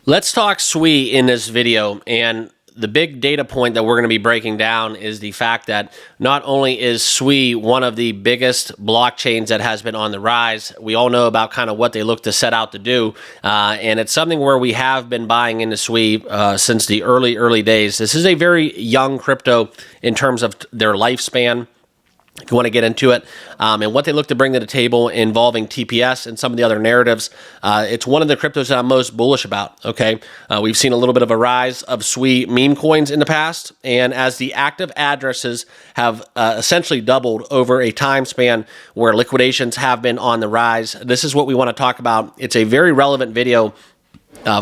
Let's talk SUI in this video, and the big data point that we're going to be breaking down is the fact that not only is SUI one of the biggest blockchains that has been on the rise, we all know about kind of what they look to set out to do, and it's something where we have been buying into SUI since the early days. This is a very young crypto in terms of their lifespan. If you want to get into it, and what they look to bring to the table involving TPS and some of the other narratives, it's one of the cryptos that I'm most bullish about, okay? We've seen a little bit of a rise of SUI meme coins in the past, and as the active addresses have essentially doubled over a time span where liquidations have been on the rise, this is what we want to talk about. It's a very relevant video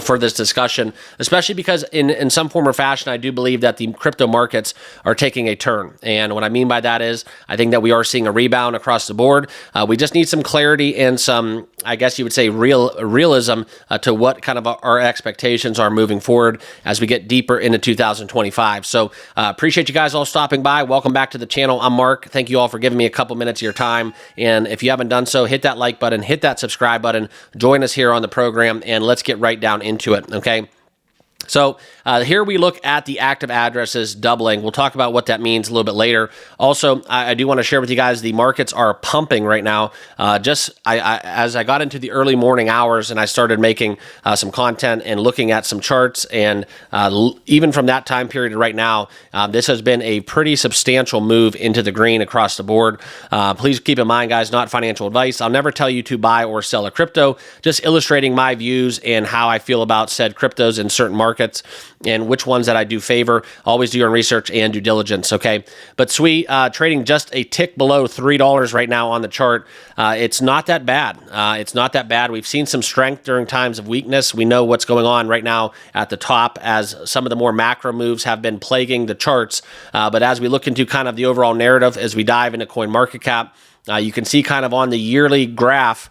for this discussion, especially because in some form or fashion, I do believe that the crypto markets are taking a turn. And what I mean by that is I think that we are seeing a rebound across the board. We just need some clarity and some, I guess you would say, realism to what kind of our expectations are moving forward as we get deeper into 2025. So appreciate you guys all stopping by. Welcome back to the channel. I'm Mark. Thank you all for giving me a couple minutes of your time. And if you haven't done so, hit that like button, hit that subscribe button, join us here on the program, and let's get right down into it, okay? So here we look at the active addresses doubling. We'll talk about what that means a little bit later. Also, I do want to share with you guys the markets are pumping right now. As I got into the early morning hours and I started making some content and looking at some charts, and even from that time period to right now, this has been a pretty substantial move into the green across the board. Please keep in mind, guys, not financial advice. I'll never tell you to buy or sell a crypto, just illustrating my views and how I feel about said cryptos in certain markets and which ones that I do favor. Always do your own research and due diligence, okay? But SUI trading just a tick below $3 right now on the chart. It's not that bad. It's not that bad. We've seen some strength during times of weakness. We know what's going on right now at the top as some of the more macro moves have been plaguing the charts. But as we look into kind of the overall narrative, as we dive into coin market cap, you can see kind of on the yearly graph,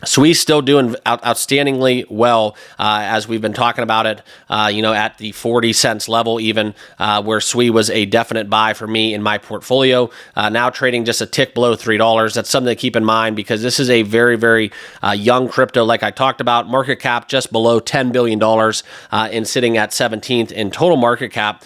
SUI's still doing outstandingly well, as we've been talking about it, at the 40 cents level even, where SUI was a definite buy for me in my portfolio. Now trading just a tick below $3. That's something to keep in mind because this is a very, very young crypto, like I talked about. Market cap just below $10 billion and sitting at 17th in total market cap.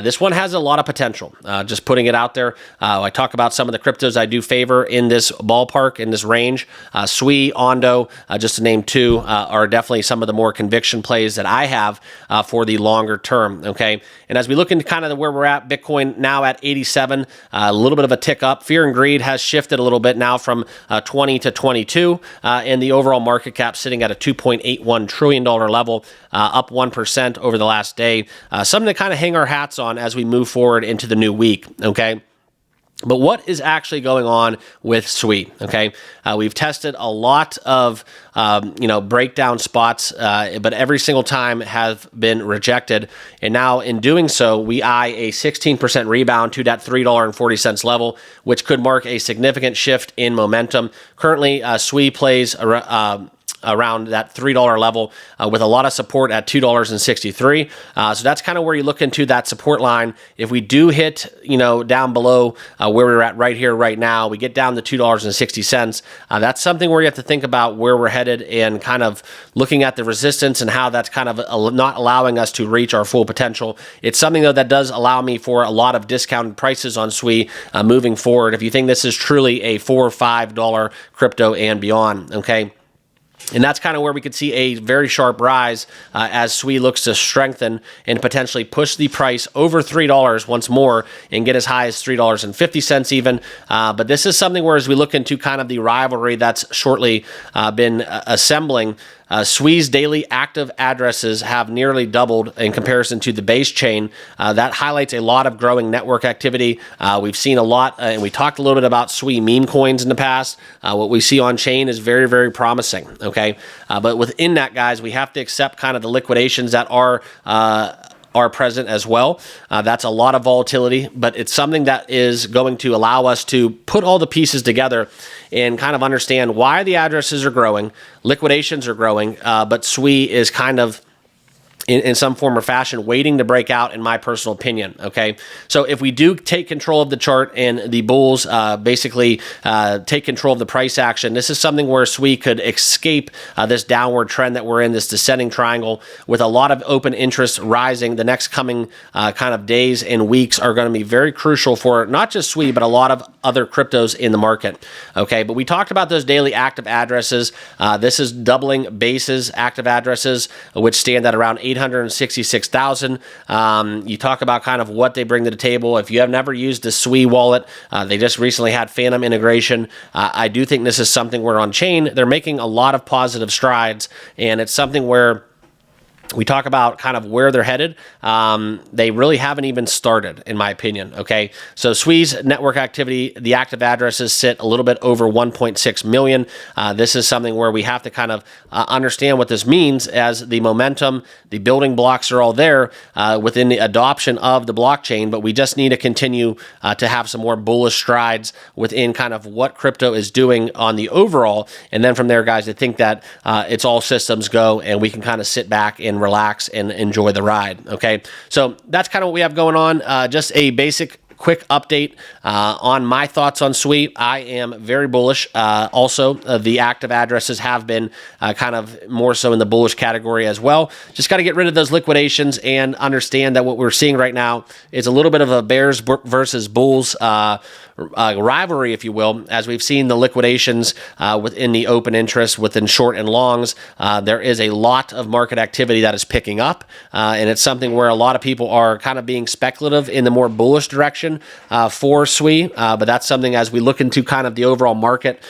This one has a lot of potential, just putting it out there. I talk about some of the cryptos I do favor in this ballpark, in this range. SUI, Ondo, just to name two, are definitely some of the more conviction plays that I have for the longer term, okay? And as we look into kind of where we're at, Bitcoin now at 87, a little bit of a tick up. Fear and greed has shifted a little bit now from 20 to 22, and the overall market cap sitting at a $2.81 trillion level, up 1% over the last day. Something to kind of hang our hats on as we move forward into the new week, okay? But what is actually going on with SUI, okay? We've tested a lot of, breakdown spots, but every single time have been rejected. And now in doing so, we eye a 16% rebound to that $3.40 level, which could mark a significant shift in momentum. Currently, SUI plays around that $3 level with a lot of support at $2.63. So that's kind of where you look into that support line. If we do hit, down below where we're at right here, right now, we get down to $2.60. That's something where you have to think about where we're headed and kind of looking at the resistance and how that's kind of not allowing us to reach our full potential. It's something, though, that does allow me for a lot of discounted prices on SUI moving forward if you think this is truly a $4 or $5 crypto and beyond, okay? And that's kind of where we could see a very sharp rise as SUI looks to strengthen and potentially push the price over $3 once more and get as high as $3.50 even. But this is something where as we look into kind of the rivalry that's shortly been assembling, SUI's daily active addresses have nearly doubled in comparison to the base chain. That highlights a lot of growing network activity. We've seen a lot, and we talked a little bit about SUI meme coins in the past. What we see on chain is very, very promising, okay? But within that, guys, we have to accept kind of the liquidations that are present as well. That's a lot of volatility, but it's something that is going to allow us to put all the pieces together and kind of understand why the addresses are growing, liquidations are growing, but SUI is kind of in some form or fashion, waiting to break out, in my personal opinion, okay? So if we do take control of the chart and the bulls basically take control of the price action, this is something where SUI could escape this downward trend that we're in, this descending triangle, with a lot of open interest rising. The next coming kind of days and weeks are going to be very crucial for not just SUI, but a lot of other cryptos in the market, okay? But we talked about those daily active addresses. This is doubling bases active addresses, which stand at around 866,000. You talk about kind of what they bring to the table. If you have never used the SUI wallet, they just recently had Phantom integration. I do think this is something where on chain, they're making a lot of positive strides, and it's something where we talk about kind of where they're headed. They really haven't even started, in my opinion, okay? So SUI's network activity, the active addresses sit a little bit over 1.6 million. This is something where we have to kind of understand what this means, as the momentum, the building blocks are all there within the adoption of the blockchain, but we just need to continue to have some more bullish strides within kind of what crypto is doing on the overall. And then from there, guys, I think that it's all systems go, and we can kind of sit back and relax and enjoy the ride, okay? So that's kind of what we have going on. Just a basic quick update on my thoughts on SUI. I am very bullish. Also, the active addresses have been kind of more so in the bullish category as well. Just got to get rid of those liquidations and understand that what we're seeing right now is a little bit of a bears versus bulls rivalry, if you will, as we've seen the liquidations within the open interest, within short and longs. There is a lot of market activity that is picking up, and it's something where a lot of people are kind of being speculative in the more bullish direction for SUI, but that's something as we look into kind of the overall market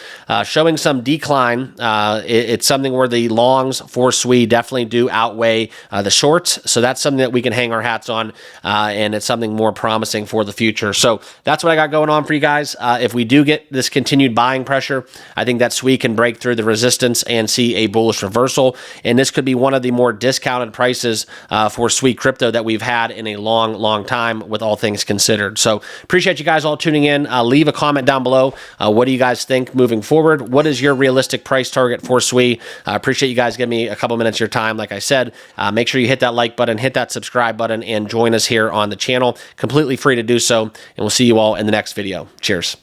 showing some decline. It's something where the longs for SUI definitely do outweigh the shorts, so that's something that we can hang our hats on, and it's something more promising for the future. So that's what I got going on for you guys. If we do get this continued buying pressure, I think that SUI can break through the resistance and see a bullish reversal, and this could be one of the more discounted prices for SUI crypto that we've had in a long time, with all things considered. So appreciate you guys all tuning in. Leave a comment down below. What do you guys think moving forward? What is your realistic price target for SUI? Appreciate you guys giving me a couple minutes of your time. Like I said, make sure you hit that like button, hit that subscribe button, and join us here on the channel. Completely free to do so, and we'll see you all in the next video. Cheers.